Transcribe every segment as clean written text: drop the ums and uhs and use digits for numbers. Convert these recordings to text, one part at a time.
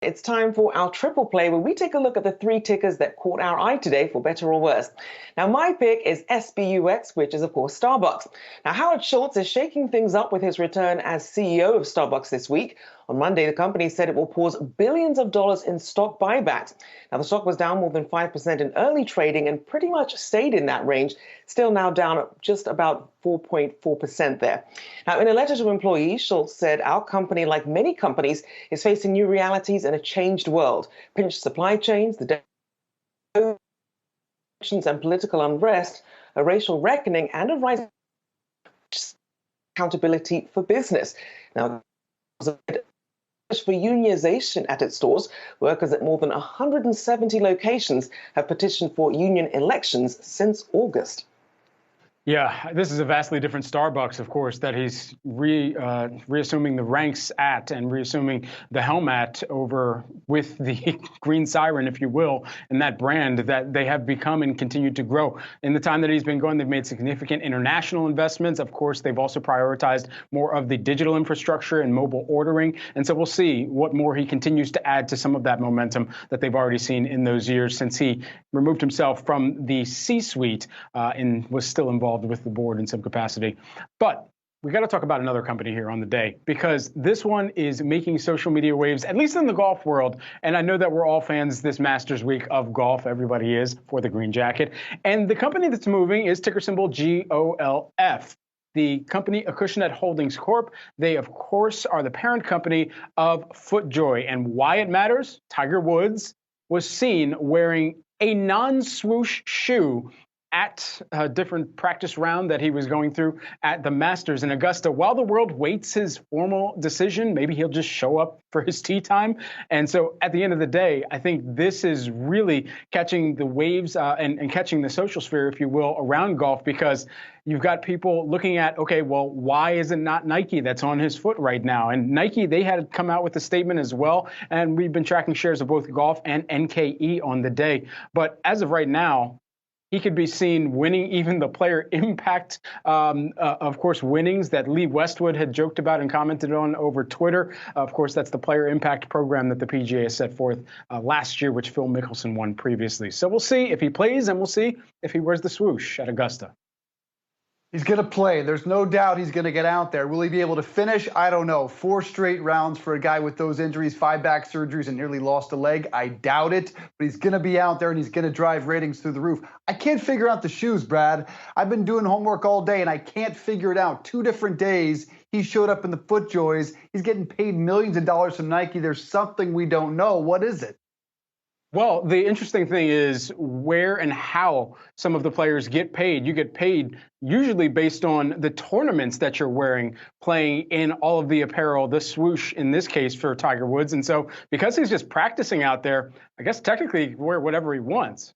It's time for our triple play where we take a look at the three tickers that caught our eye today, for better or worse. Now, my pick is SBUX, which is, of course, Starbucks. Now, Howard Schultz is shaking things up with his return as CEO of Starbucks this week. On Monday, the company said it will pause billions of dollars in stock buybacks. Now, the stock was down more than 5% in early trading and pretty much stayed in that range, still now down at just about 4.4% there. Now, in a letter to employees, Schultz said our company, like many companies, is facing new realities in a changed world. Pinched supply chains, the elections and political unrest, a racial reckoning, and a rise in accountability for business. Now, for unionization at its stores, workers at more than 170 locations have petitioned for union elections since August. Yeah, this is a vastly different Starbucks, of course, that he's reassuming the ranks at and reassuming the helm at over with the green siren, if you will, and that brand that they have become and continue to grow. In the time that he's been going, they've made significant international investments. Of course, they've also prioritized more of the digital infrastructure and mobile ordering. And so we'll see what more he continues to add to some of that momentum that they've already seen in those years since he removed himself from the C-suite and was still involved with the board in some capacity. But we got to talk about another company here on the day, because this one is making social media waves, at least in the golf world. And I know that we're all fans this Masters week of golf. Everybody is, for the green jacket. And the company that's moving is ticker symbol GOLF. The company, Acushnet Holdings Corp. They, of course, are the parent company of FootJoy. And why it matters? Tiger Woods was seen wearing a non-swoosh shoe at a different practice round that he was going through at the Masters in Augusta. While the world waits his formal decision, maybe he'll just show up for his tee time. And so at the end of the day, I think this is really catching the waves and catching the social sphere, if you will, around golf, because you've got people looking at, okay, well, why is it not Nike that's on his foot right now? And Nike, they had come out with a statement as well. And we've been tracking shares of both golf and NKE on the day. But as of right now, he could be seen winning even the player impact, of course, winnings that Lee Westwood had joked about and commented on over Twitter. Of course, that's the player impact program that the PGA has set forth last year, which Phil Mickelson won previously. So we'll see if he plays, and we'll see if he wears the swoosh at Augusta. He's going to play. There's no doubt he's going to get out there. Will he be able to finish? I don't know. 4 straight rounds for a guy with those injuries, 5 back surgeries, and nearly lost a leg. I doubt it. But he's going to be out there, and he's going to drive ratings through the roof. I can't figure out the shoes, Brad. I've been doing homework all day, and I can't figure it out. 2 different days, he showed up in the FootJoys. He's getting paid millions of dollars from Nike. There's something we don't know. What is it? Well, the interesting thing is where and how some of the players get paid. You get paid usually based on the tournaments that you're wearing, playing in all of the apparel, the swoosh in this case for Tiger Woods. And so because he's just practicing out there, I guess technically he can wear whatever he wants.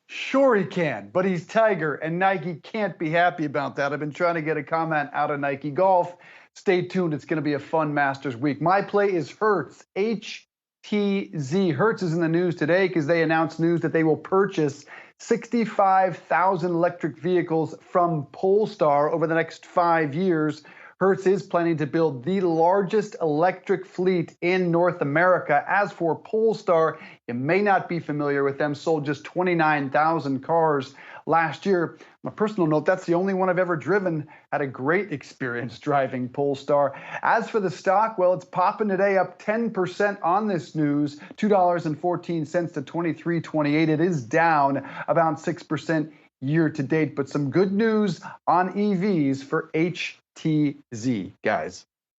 Sure he can, but he's Tiger, and Nike can't be happy about that. I've been trying to get a comment out of Nike Golf. Stay tuned. It's going to be a fun Masters week. My play is Hertz, HTZ. Hertz is in the news today because they announced news that they will purchase 65,000 electric vehicles from Polestar over the next 5 years. Hertz is planning to build the largest electric fleet in North America. As for Polestar, you may not be familiar with them, sold just 29,000 cars last year. On a personal note, that's the only one I've ever driven. Had a great experience driving Polestar. As for the stock, well, it's popping today, up 10% on this news, $2.14 to $23.28. It is down about 6% year to date, but some good news on EVs for HTZ, guys.